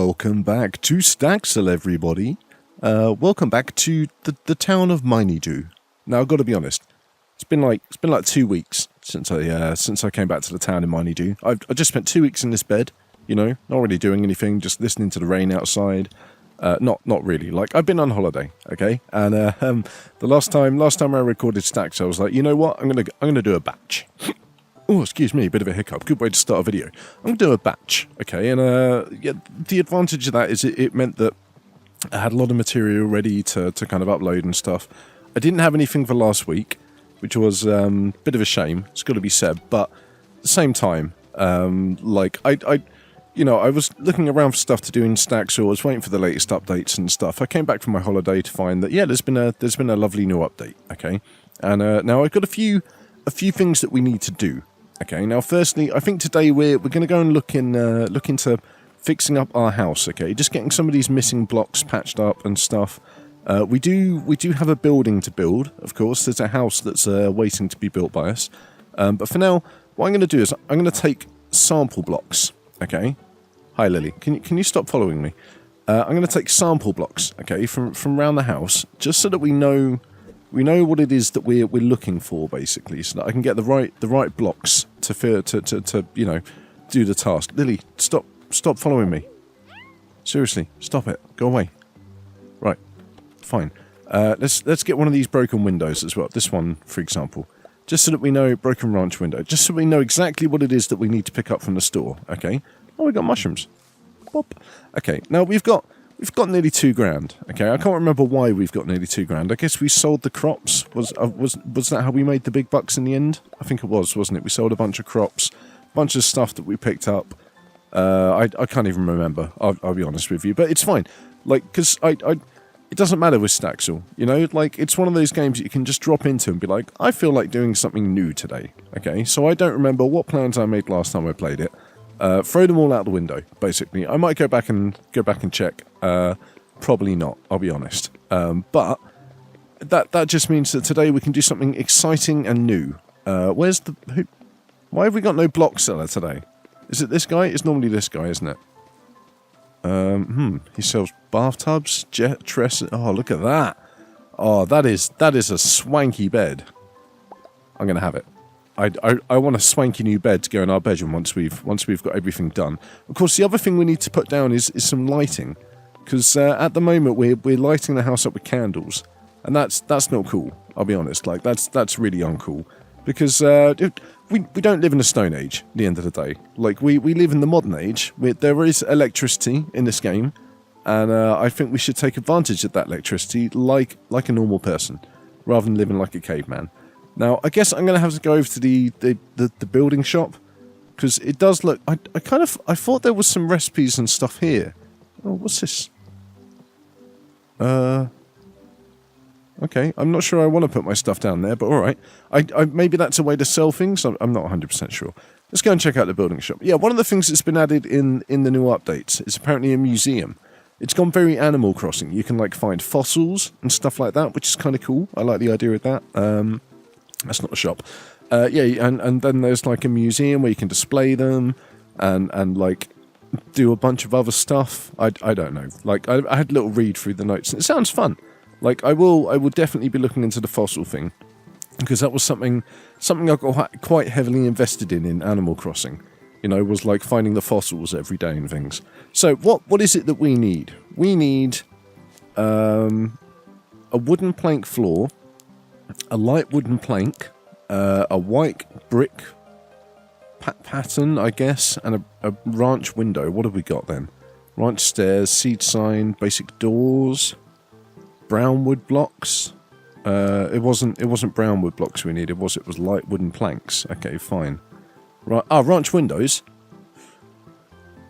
Welcome back to Staxel, everybody. Welcome back to the town of Minedew. Now, I've got to be honest. It's been like 2 weeks since I came back to the town in Minedew. I just spent 2 weeks in this bed, you know, not really doing anything, just listening to the rain outside. Not really. Like, I've been on holiday, okay? And the last time I recorded Staxel, I was like, you know what? I'm gonna do a batch. Oh, excuse me, a bit of a hiccup. Good way to start a video. I'm going to do a batch, okay? And yeah, the advantage of that is it meant that I had a lot of material ready to kind of upload and stuff. I didn't have anything for last week, which was a bit of a shame. It's got to be said. But at the same time, like, I was looking around for stuff to do in Staxel. I was waiting for the latest updates and stuff. I came back from my holiday to find that, yeah, there's been a lovely new update, okay? And now I've got a few things that we need to do. Okay, now firstly, I think today we're going to go and look into fixing up our house, okay? Just getting some of these missing blocks patched up and stuff. We do have a building to build, of course. There's a house that's waiting to be built by us. But for now, what I'm going to do is I'm going to take sample blocks, okay? Hi, Lily. Can you stop following me? I'm going to take sample blocks, okay, from around the house, just so that we know what it is that we're looking for, basically, so that I can get the right blocks to you know, do the task. Lily, stop following me. Seriously, stop it. Go away. Right, fine. Let's get one of these broken windows as well. This one, for example, just so that we know broken ranch window. Just so we know exactly what it is that we need to pick up from the store. Okay. Oh, we got mushrooms. Bop. Okay. Now we've got nearly $2,000. Okay, I can't remember why we've got nearly $2,000. I guess we sold the crops. Was that how we made the big bucks in the end? I think it was, wasn't it? We sold a bunch of crops, a bunch of stuff that we picked up. I can't even remember. I'll be honest with you, but it's fine. Like, because it doesn't matter with Staxel, you know. Like, it's one of those games that you can just drop into and be like, I feel like doing something new today. Okay, so I don't remember what plans I made last time I played it. Throw them all out the window, basically. I might go back and check. Probably not, I'll be honest. But that just means that today we can do something exciting and new. Why have we got no block seller today? Is it this guy? It's normally this guy, isn't it? He sells bathtubs, jet trestles. Oh, look at that. Oh, that is a swanky bed. I'm gonna have it. I want a swanky new bed to go in our bedroom once we've got everything done. Of course, the other thing we need to put down is some lighting, because at the moment we're lighting the house up with candles, and that's not cool. I'll be honest, like that's really uncool, because we don't live in a stone age. At the end of the day, like we live in the modern age. There is electricity in this game, and I think we should take advantage of that electricity like a normal person, rather than living like a caveman. Now, I guess I'm going to have to go over to the building shop, because it does look... I thought there was some recipes and stuff here. Oh, what's this? Okay, I'm not sure I want to put my stuff down there, but alright. Maybe that's a way to sell things? I'm not 100% sure. Let's go and check out the building shop. Yeah, one of the things that's been added in the new updates is apparently a museum. It's gone very Animal Crossing. You can, like, find fossils and stuff like that, which is kind of cool. I like the idea of that. That's not a shop. Yeah, and then there's like a museum where you can display them and like do a bunch of other stuff. I don't know. Like I had a little read through the notes, and it sounds fun. Like I will definitely be looking into the fossil thing, because that was something I got quite heavily invested in Animal Crossing. You know, was like finding the fossils every day and things. So what is it that we need? We need a wooden plank floor, a light wooden plank, a white brick pattern, I guess, and a ranch window. What have we got then? Ranch stairs, seed sign, basic doors, brown wood blocks. It wasn't brown wood blocks we needed, was it? It was light wooden planks. Okay, fine. Right. Ranch windows.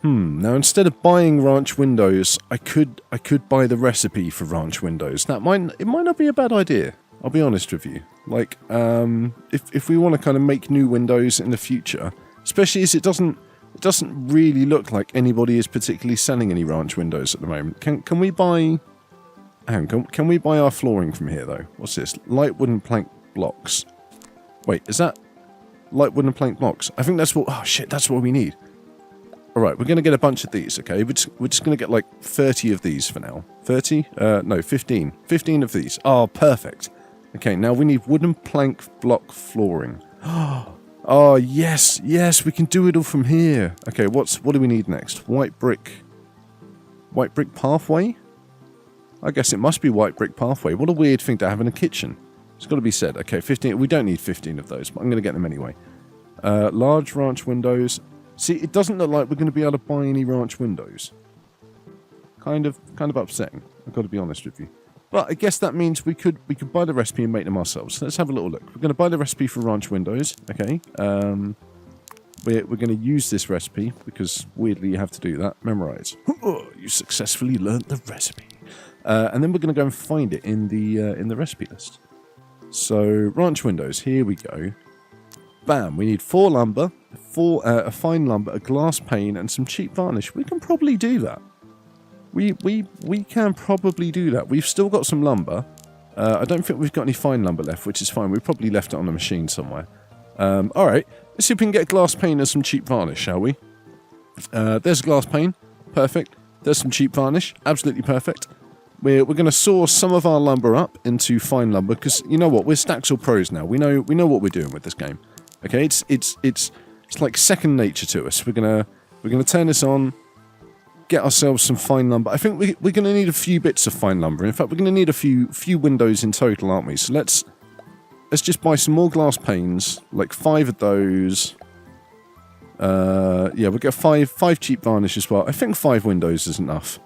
Now instead of buying ranch windows, I could buy the recipe for ranch windows. It might not be a bad idea. I'll be honest with you. Like, if we want to kind of make new windows in the future, especially as it doesn't really look like anybody is particularly selling any ranch windows at the moment. Can we buy? Can we buy our flooring from here though? What's this? Light wooden plank blocks. Wait, is that light wooden plank blocks? I think that's what. Oh shit, that's what we need. All right, we're going to get a bunch of these, okay? We're just going to get like 30 of these for now. 30? No, 15. 15 of these. Oh, perfect. Okay, now we need wooden plank block flooring. Oh, yes, yes, we can do it all from here. Okay, what do we need next? White brick pathway? I guess it must be white brick pathway. What a weird thing to have in a kitchen. It's got to be said. Okay, 15. We don't need 15 of those, but I'm going to get them anyway. Large ranch windows. See, it doesn't look like we're going to be able to buy any ranch windows. Kind of upsetting. I've got to be honest with you. But I guess that means we could buy the recipe and make them ourselves. So let's have a little look. We're going to buy the recipe for ranch windows. Okay. We're going to use this recipe because weirdly you have to do that. Memorize. You successfully learnt the recipe. And then we're going to go and find it in the recipe list. So ranch windows. Here we go. Bam. We need 4 lumber, a fine lumber, a glass pane, and some cheap varnish. We can probably do that. We can probably do that. We've still got some lumber. I don't think we've got any fine lumber left, which is fine. We probably left it on the machine somewhere. Alright, let's see if we can get a glass pane and some cheap varnish, shall we? There's a glass pane. Perfect. There's some cheap varnish. Absolutely perfect. We're going to saw some of our lumber up into fine lumber, because you know what? We're Staxel pros now. We know what we're doing with this game. Okay, it's like second nature to us. We're gonna turn this on, get ourselves some fine lumber. I think we're gonna need a few bits of fine lumber. In fact, we're gonna need a few windows in total, aren't we? So let's just buy some more glass panes, like 5 of those. Yeah, we'll get 5 cheap varnish as well. I think 5 windows is enough.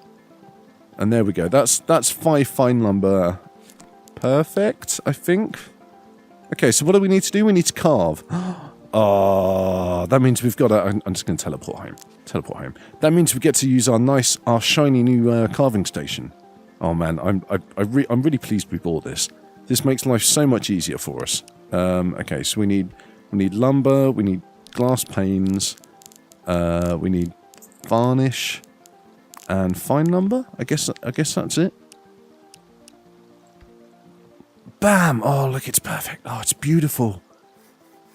And there we go. That's 5 fine lumber. Perfect, I think. Okay, so what do we need to do? We need to carve. Oh, that means we've got to... I'm just going to teleport home. Teleport home. That means we get to use our shiny new carving station. Oh man, I'm really pleased we bought this. This makes life so much easier for us. Okay, so we need lumber, we need glass panes, we need varnish, and fine lumber. I guess that's it. Bam! Oh, look, it's perfect. Oh, it's beautiful.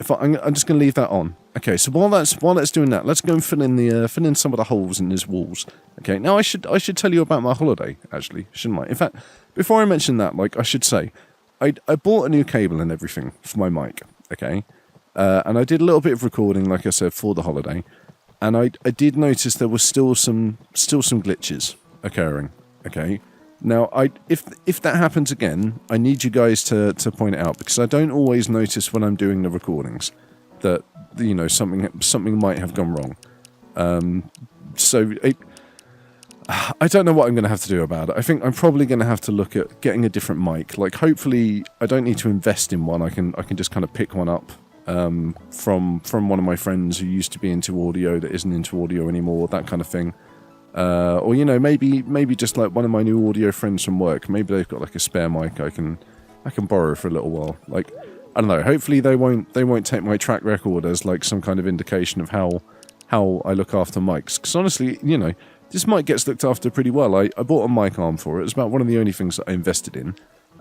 I'm just going to leave that on. Okay, so while that's doing that, let's go and fill in some of the holes in these walls. Okay, now I should tell you about my holiday, actually, shouldn't I? In fact, before I mention that, like, I should say, I bought a new cable and everything for my mic. Okay, and I did a little bit of recording, like I said, for the holiday, and I did notice there was still some glitches occurring. Okay. Now, if that happens again, I need you guys to point it out, because I don't always notice when I'm doing the recordings that, you know, something might have gone wrong. So I don't know what I'm going to have to do about it. I think I'm probably going to have to look at getting a different mic. Like, hopefully, I don't need to invest in one. I can just kind of pick one up from one of my friends who used to be into audio that isn't into audio anymore. That kind of thing. Or, you know, maybe just like one of my new audio friends from work. Maybe they've got like a spare mic I can borrow for a little while. Like, I don't know. Hopefully they won't take my track record as like some kind of indication of how I look after mics. Because honestly, you know, this mic gets looked after pretty well. I bought a mic arm for it. It's about one of the only things that I invested in,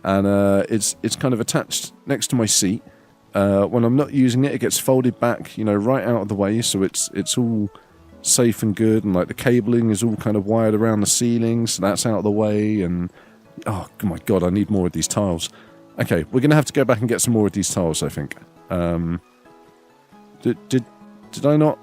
and it's kind of attached next to my seat. When I'm not using it, it gets folded back, you know, right out of the way, so it's all safe and good, and like the cabling is all kind of wired around the ceiling, so that's out of the way. And oh my god, I need more of these tiles. Okay, we're gonna have to go back and get some more of these tiles, I think. Did I not?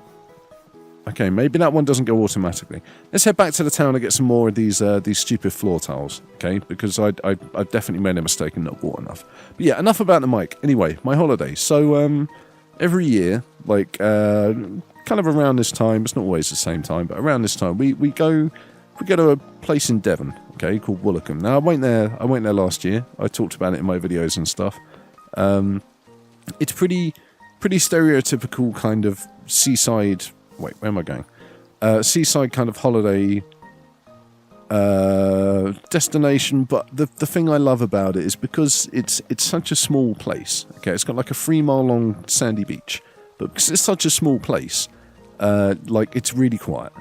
Okay, maybe that one doesn't go automatically. Let's head back to the town and get some more of these stupid floor tiles, okay? Because I definitely made a mistake and not bought enough. But yeah, enough about the mic. Anyway, my holiday. So every year, like kind of around this time, it's not always the same time, but around this time, we go to a place in Devon, okay, called Woolacombe. Now I went there last year. I talked about it in my videos and stuff. It's pretty stereotypical kind of seaside. Wait, where am I going? Seaside kind of holiday destination, but the thing I love about it is because it's such a small place. Okay, it's got like a 3-mile long sandy beach, but because it's such a small place, like it's really quiet,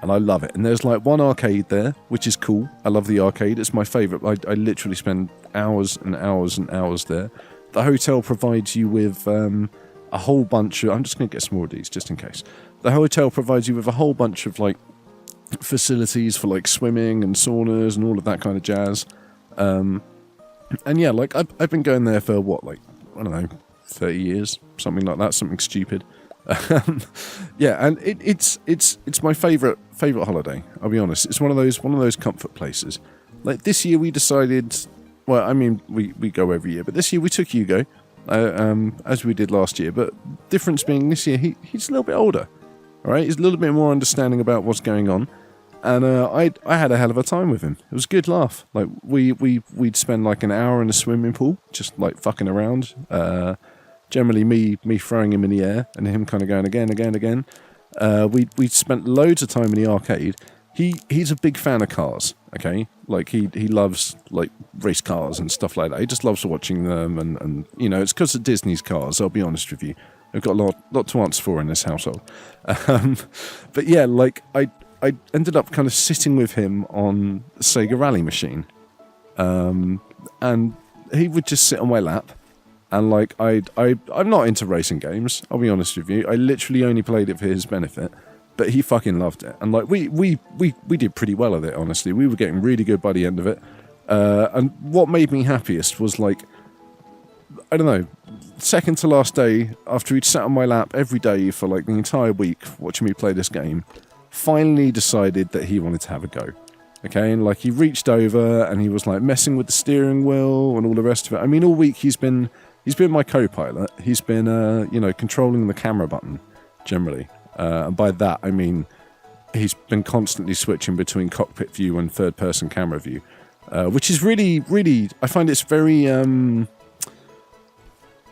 and I love it. And there's like one arcade there, which is cool. I love the arcade. It's my favourite. I literally spend hours and hours and hours there. The hotel provides you with a whole bunch of... I'm just going to get some more of these, just in case. The hotel provides you with a whole bunch of like facilities for like swimming and saunas and all of that kind of jazz. And yeah, like I've been going there for what, like, I don't know, 30 years, something like that, something stupid. Yeah, and it's my favorite holiday. I'll be honest. It's one of those comfort places. Like this year we decided. Well, I mean we go every year, but this year we took Hugo, as we did last year. But difference being this year he's a little bit older. All right, he's a little bit more understanding about what's going on, and I had a hell of a time with him. It was a good laugh. Like we'd spend like an hour in a swimming pool, just like fucking around. Generally, me throwing him in the air and him kind of going again. We spent loads of time in the arcade. He's a big fan of cars. Okay, like he loves like race cars and stuff like that. He just loves watching them, and you know, it's because of Disney's cars. I'll be honest with you, I've got a lot to answer for in this household. But yeah, like I ended up kind of sitting with him on the Sega Rally machine, and he would just sit on my lap. And like I'm not into racing games. I'll be honest with you. I literally only played it for his benefit, but he fucking loved it. And like we did pretty well at it. Honestly, we were getting really good by the end of it. And what made me happiest was like, I don't know, second to last day after he'd sat on my lap every day for like the entire week watching me play this game, finally decided that he wanted to have a go. Okay, and like he reached over and he was like messing with the steering wheel and all the rest of it. I mean, all week he's been my co-pilot. He's been, controlling the camera button, generally. And by that, I mean, he's been constantly switching between cockpit view and third-person camera view. Which is really, really, I find it's very,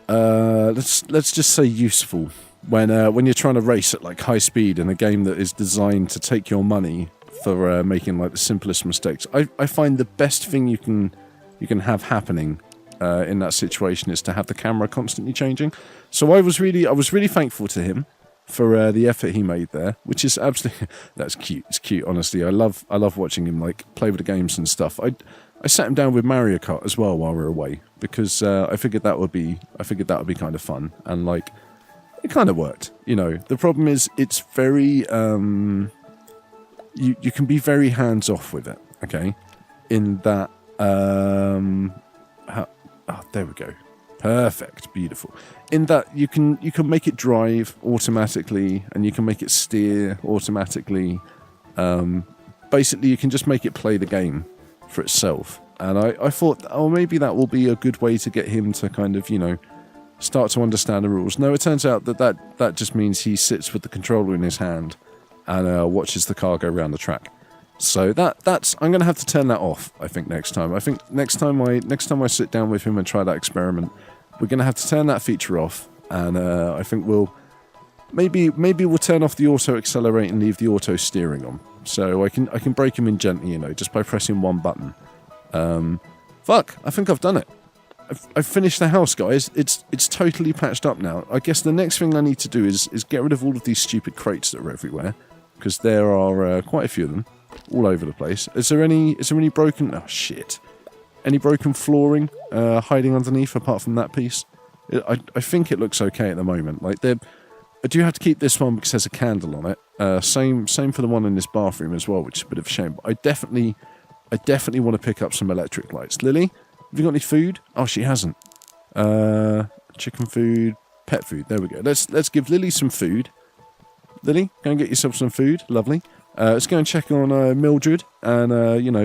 let's just say useful. When you're trying to race at like high speed in a game that is designed to take your money for making like the simplest mistakes. I find the best thing you can have happening in that situation is to have the camera constantly changing. So I was really thankful to him for the effort he made there, which is absolutely that's cute. It's cute, honestly. I love watching him like play with the games and stuff. I sat him down with Mario Kart as well while we were away because I figured that would be kind of fun, and like it kind of worked. You know, the problem is it's very you can be very hands off with it. Okay, in that there we go. Perfect. Beautiful. In that you can make it drive automatically and you can make it steer automatically. Basically, you can just make it play the game for itself. And I thought, oh, maybe that will be a good way to get him to kind of, you know, start to understand the rules. No, it turns out that just means he sits with the controller in his hand and watches the car go around the track. So that's I'm going to have to turn that off, I think, next time. I think next time I sit down with him and try that experiment, we're going to have to turn that feature off, and I think maybe we'll turn off the auto accelerate and leave the auto steering on. So I can break him in gently, you know, just by pressing one button. Fuck, I think I've done it. I've finished the house, guys. It's totally patched up now. I guess the next thing I need to do is get rid of all of these stupid crates that are everywhere, because there are quite a few of them. All over the place. Is there any broken... Oh, shit. Any broken flooring hiding underneath apart from that piece? I think it looks okay at the moment. Like, I do have to keep this one because there's a candle on it. Same for the one in this bathroom as well, which is a bit of a shame. But I definitely want to pick up some electric lights. Lily, have you got any food? Oh, she hasn't. Chicken food, pet food. There we go. Let's give Lily some food. Lily, go and get yourself some food. Lovely. Let's go and check on Mildred and,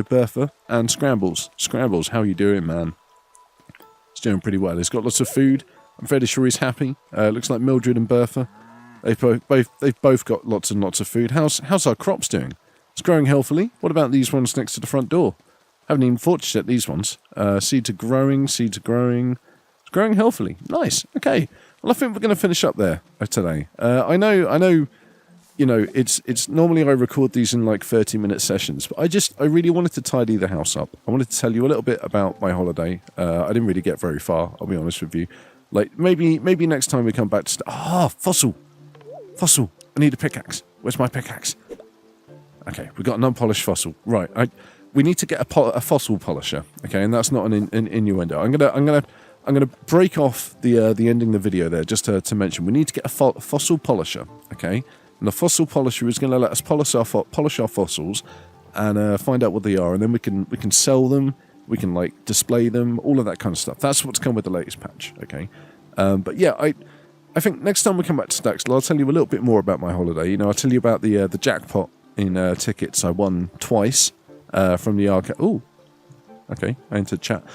Bertha and Scrambles. Scrambles, how you doing, man? He's doing pretty well. He's got lots of food. I'm fairly sure he's happy. Looks like Mildred and Bertha, they've both got lots and lots of food. How's our crops doing? It's growing healthily. What about these ones next to the front door? Haven't even thought to check these ones. Seeds are growing. It's growing healthily. Nice. Okay. Well, I think we're going to finish up there today. I know. You know, it's normally I record these in like 30-minute sessions, but I really wanted to tidy the house up. I wanted to tell you a little bit about my holiday. I didn't really get very far, I'll be honest with you. Like, maybe next time we come back to... fossil! Fossil! I need a pickaxe. Where's my pickaxe? Okay, we got an unpolished fossil. Right, we need to get a fossil polisher, okay, and that's not an innuendo. I'm gonna break off the ending of the video there just to mention we need to get a fossil polisher, okay? And the fossil polisher is going to let us polish our fossils and find out what they are, and then we can sell them. We can like display them, all of that kind of stuff. That's what's come with the latest patch. Okay, but yeah, I think next time we come back to Staxel, I'll tell you a little bit more about my holiday. You know, I'll tell you about the jackpot in tickets I won twice from the arcade. Oh, okay, I entered chat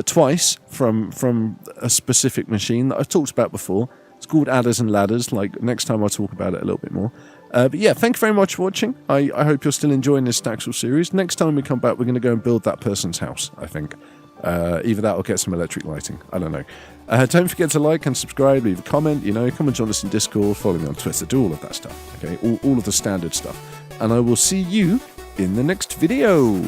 twice from a specific machine that I've talked about before. It's called Adders and Ladders. Like, next time I'll talk about it a little bit more. But yeah, thank you very much for watching. I hope you're still enjoying this Staxel series. Next time we come back, we're going to go and build that person's house, I think. Either that or get some electric lighting. I don't know. Don't forget to like and subscribe, leave a comment, you know, come and join us in Discord, follow me on Twitter, do all of that stuff, okay? All of the standard stuff. And I will see you in the next video.